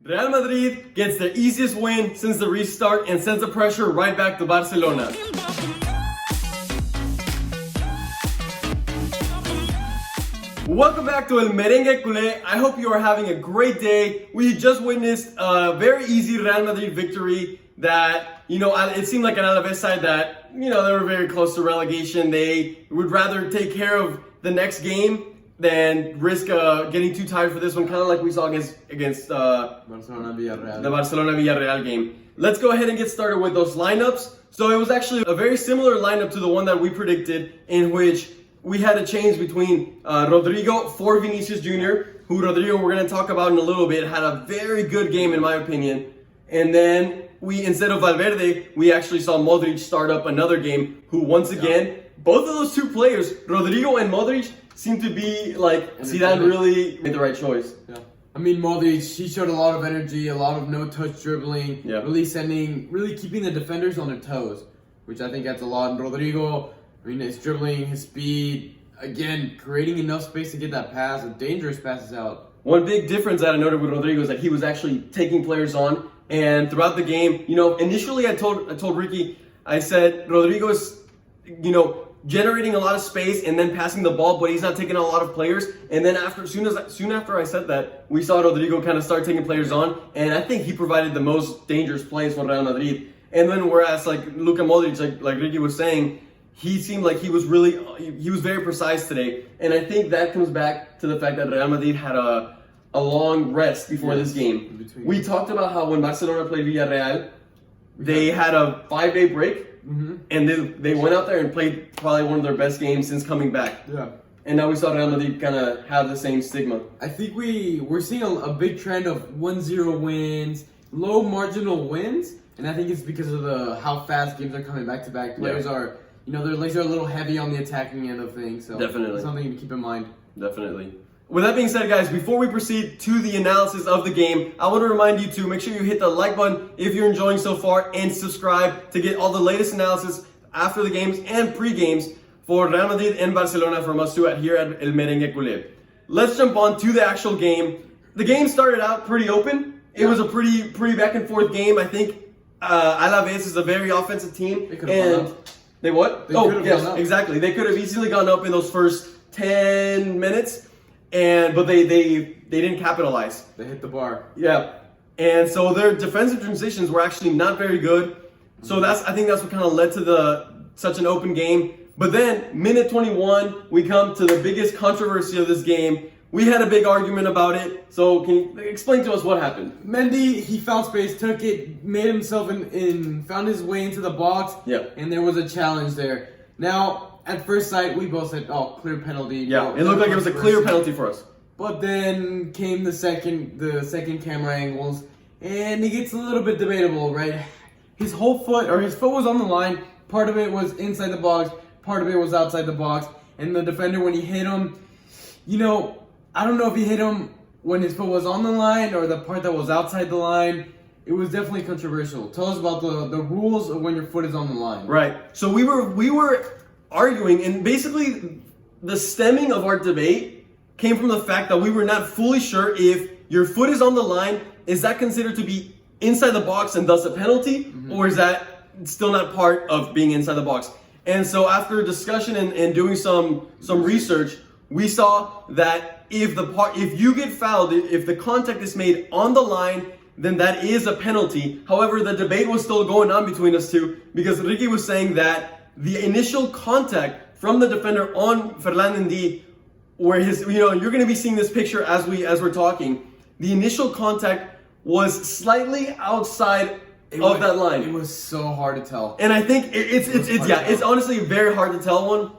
Real Madrid gets their easiest win since the restart and sends the pressure right back to Barcelona. Welcome back to El Merengue Culé. I hope you are having a great day. We just witnessed a very easy Real Madrid victory that, it seemed like an Alaves side that, they were very close to relegation. They would rather take care of the next game than risk getting too tired for this one, kind of like we saw against Barcelona-Villarreal. The Barcelona-Villarreal game. Let's go ahead and get started with those lineups. So it was actually a very similar lineup to the one that we predicted, in which we had a change between Rodrigo for Vinicius Jr., who Rodrigo we're going to talk about in a little bit, had a very good game in my opinion. And then instead of Valverde, we actually saw Modric start up another game, who once again, both of those two players, Rodrigo and Modric, seem to be like Zidane really made the right choice. Yeah. I mean, Madrid, he showed a lot of energy, a lot of no-touch dribbling, really keeping the defenders on their toes, which I think adds a lot. And Rodrigo, his dribbling, his speed, again, creating enough space to get that pass, a dangerous passes out. One big difference that I noted with Rodrigo is that he was actually taking players on, and throughout the game, initially I told Ricky, I said Rodrigo is, generating a lot of space and then passing the ball, but he's not taking a lot of players. And then soon after I said that, we saw Rodrigo kind of start taking players on, and I think he provided the most dangerous plays for Real Madrid. And then whereas like Luka Modric, like Ricky was saying, he seemed like he was very precise today. And I think that comes back to the fact that Real Madrid had a long rest before this game. We talked about how when Barcelona played Villarreal, they had a 5-day break. Mm-hmm. And they went out there and played probably one of their best games since coming back. Yeah. And now we saw Real Madrid kind of have the same stigma. I think we're seeing a big trend of 1-0 wins, low marginal wins, and I think it's because of how fast games are coming back to back. Players are, their legs are a little heavy on the attacking end of things. So definitely something to keep in mind. Definitely. With that being said, guys, before we proceed to the analysis of the game, I want to remind you to make sure you hit the like button if you're enjoying so far, and subscribe to get all the latest analysis after the games and pre-games for Real Madrid and Barcelona from us too here at El Merengue Culé. Let's jump on to the actual game. The game started out pretty open. It was a pretty back and forth game. I think Alaves is a very offensive team. They could have gone up. They what? Yes, exactly. They could have easily gone up in those first 10 minutes. But they didn't capitalize. They hit the bar. Yeah. And so their defensive transitions were actually not very good. So I think that's what kind of led to such an open game. But then, minute 21, we come to the biggest controversy of this game. We had a big argument about it. So can you explain to us what happened? Mendy, he found space, took it, made himself found his way into the box. Yeah. And there was a challenge there. Now, at first sight, we both said, clear penalty. Yeah, it looked like it was a clear penalty for us. But then came the second camera angles, and it gets a little bit debatable, right? His foot was on the line. Part of it was inside the box, part of it was outside the box. And the defender, when he hit him, I don't know if he hit him when his foot was on the line or the part that was outside the line. It was definitely controversial. Tell us about the rules of when your foot is on the line. Right. So we were arguing, and basically the stemming of our debate came from the fact that we were not fully sure if your foot is on the line, is that considered to be inside the box and thus a penalty, or is that still not part of being inside the box? And so after discussion and doing some research, we saw that if you get fouled, if the contact is made on the line, then that is a penalty. However, the debate was still going on between us two, because Ricky was saying that the initial contact from the defender on Ferland Mendy, where you're going to be seeing this picture as we're talking. The initial contact was slightly outside of that line. It was so hard to tell. And I think it's honestly very hard to tell one.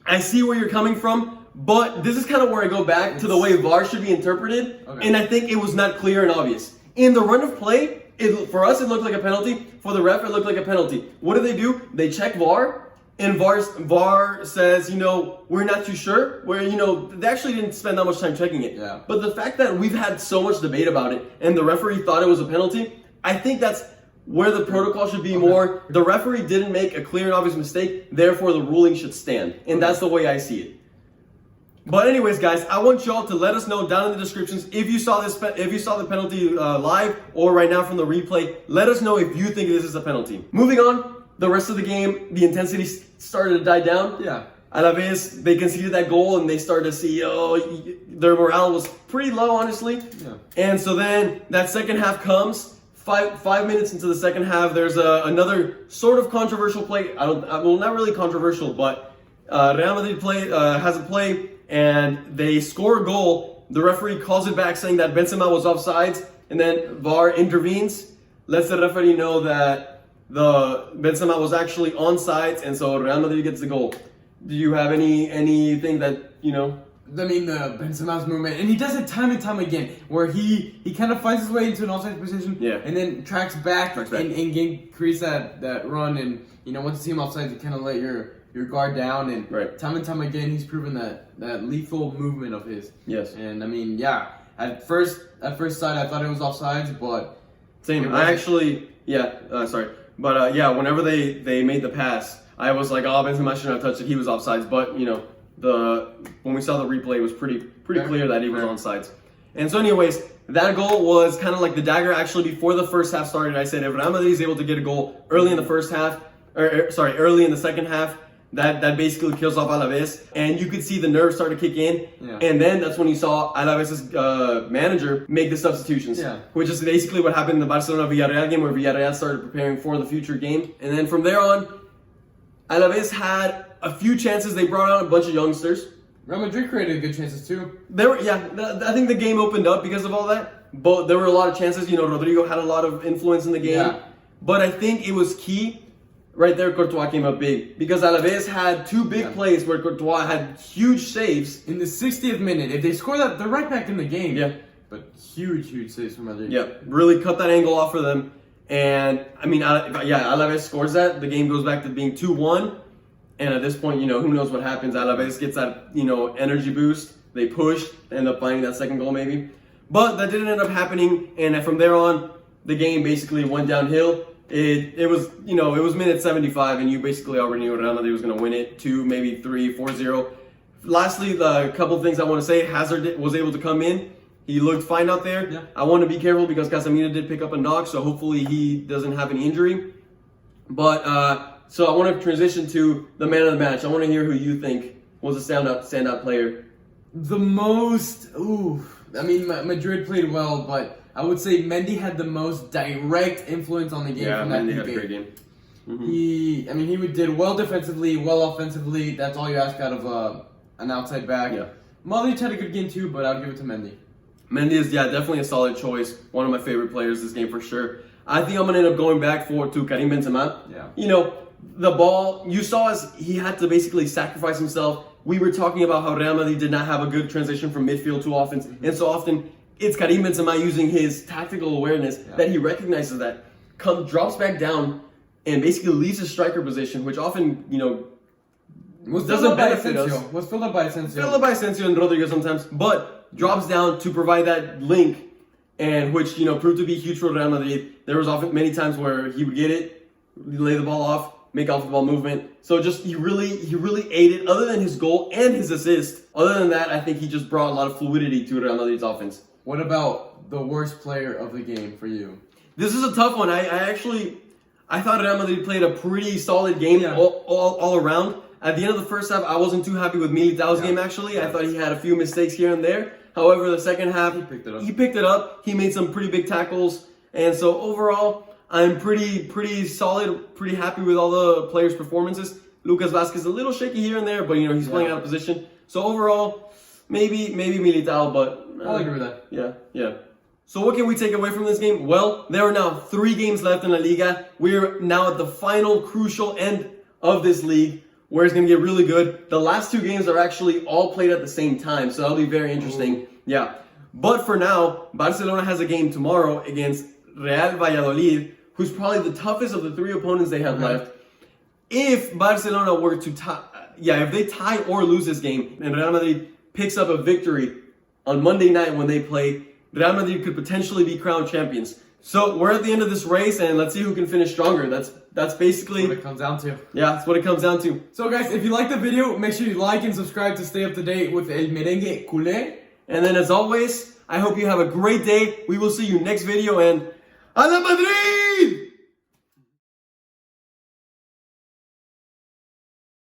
I see where you're coming from, but this is kind of where I go back to the way VAR should be interpreted. Okay. And I think it was not clear and obvious. In the run of play, for us, it looked like a penalty. For the ref, it looked like a penalty. What do? They check VAR, and VAR says, we're not too sure. They actually didn't spend that much time checking it. Yeah. But the fact that we've had so much debate about it, and the referee thought it was a penalty, I think that's where the protocol should be more. The referee didn't make a clear and obvious mistake, therefore the ruling should stand. And that's the way I see it. But anyways, guys, I want y'all to let us know down in the descriptions if you saw the penalty live or right now from the replay. Let us know if you think this is a penalty. Moving on, the rest of the game, the intensity started to die down. Yeah. Alaves, they conceded that goal and they started to see, their morale was pretty low, honestly. Yeah. And so then that second half comes. 5 minutes into the second half, there's another sort of controversial play. Well, not really controversial, but Real Madrid has a play and they score a goal. The referee calls it back saying that Benzema was offsides, and then VAR intervenes, lets the referee know that the Benzema was actually onside, and so Real Madrid gets the goal. Do you have anything that, I mean, the Benzema's movement, and he does it time and time again, where he kind of finds his way into an offside position, and then tracks back. And creates that run, and once you see him offside, you kind of let your guard down, and time and time again, he's proven that lethal movement of his. Yes. And I mean, yeah, at first sight, I thought it was offsides, but same. I actually, sorry, but whenever they made the pass, I was like, oh, Benzema shouldn't have touched it. He was offsides, but when we saw the replay, it was pretty clear that he was onside. And so, anyways, that goal was kind of like the dagger. Actually, before the first half started, I said if Real Madrid is able to get a goal early in the first half, early in the second half, that basically kills off Alaves, and you could see the nerves start to kick in, and then that's when you saw Alaves' manager make the substitutions, which is basically what happened in the Barcelona-Villarreal game, where Villarreal started preparing for the future game, and then from there on, Alaves had a few chances. They brought out a bunch of youngsters. Real Madrid created good chances too. I think the game opened up because of all that, but there were a lot of chances. Rodrigo had a lot of influence in the game, but I think it was key. Right there, Courtois came up big because Alaves had two big plays where Courtois had huge saves. In the 60th minute, if they score that, they're right back in the game. Yeah. But huge saves from Madrid. Yeah, really cut that angle off for them. And, I mean, Alaves scores that. The game goes back to being 2-1. And at this point, who knows what happens. Alaves gets that, energy boost. They push, end up finding that second goal maybe. But that didn't end up happening. And from there on, the game basically went downhill. It was, it was minute 75, and you basically already knew Real Madrid was going to win it, 2, maybe 3, 4-0. Lastly, the couple of things I want to say, Hazard was able to come in. He looked fine out there. Yeah. I want to be careful because Casemiro did pick up a knock, so hopefully he doesn't have any injury. But, so I want to transition to the man of the match. I want to hear who you think was a standout player. Madrid played well, but I would say Mendy had the most direct influence on the game from that Mendy game. had a great game. Mm-hmm. He did well defensively, well offensively. That's all you ask out of an outside back. Yeah. Modric had a good game too, but I'll give it to Mendy. Mendy is, definitely a solid choice. One of my favorite players this game for sure. I think I'm going to end up going back to Kareem Benzema. Yeah. The ball, you saw as he had to basically sacrifice himself. We were talking about how Real Madrid did not have a good transition from midfield to offense, and so often it's Kareem Benzema using his tactical awareness that he recognizes that, drops back down, and basically leaves his striker position, which often, doesn't benefit us. Was filled up by Asensio. Filled up by Asensio and Rodrigo sometimes, but drops down to provide that link, and which, proved to be huge for Real Madrid. There was often many times where he would get it, lay the ball off, make off the ball movement. So just he really aided, other than his goal and his assist. Other than that, I think he just brought a lot of fluidity to Real Madrid's offense. What about the worst player of the game for you? This is a tough one. I thought Real Madrid played a pretty solid game all around. At the end of the first half, I wasn't too happy with Militao's game, actually. I thought he had a few mistakes here and there. However, the second half, he picked it up. He made some pretty big tackles. And so overall, I'm pretty solid, pretty happy with all the players' performances. Lucas Vazquez a little shaky here and there, but he's playing out of position. So overall, maybe Militao, but I'll agree with that. Yeah. So what can we take away from this game? Well, there are now 3 games left in La Liga. We're now at the final crucial end of this league, where it's going to get really good. The last 2 games are actually all played at the same time, so that'll be very interesting. Ooh. Yeah. But for now, Barcelona has a game tomorrow against Real Valladolid, who's probably the toughest of the 3 opponents they have left. If Barcelona were to if they tie or lose this game, and Real Madrid picks up a victory on Monday night when they play, Real Madrid could potentially be crowned champions. So we're at the end of this race, and let's see who can finish stronger. That's basically What it comes down to. yeah, that's what it comes down to. So guys, if you like the video, make sure you like and subscribe to stay up to date with El Merengue Culé. And then as always, I hope you have a great day. We will see you next video, and ¡A la Madrid!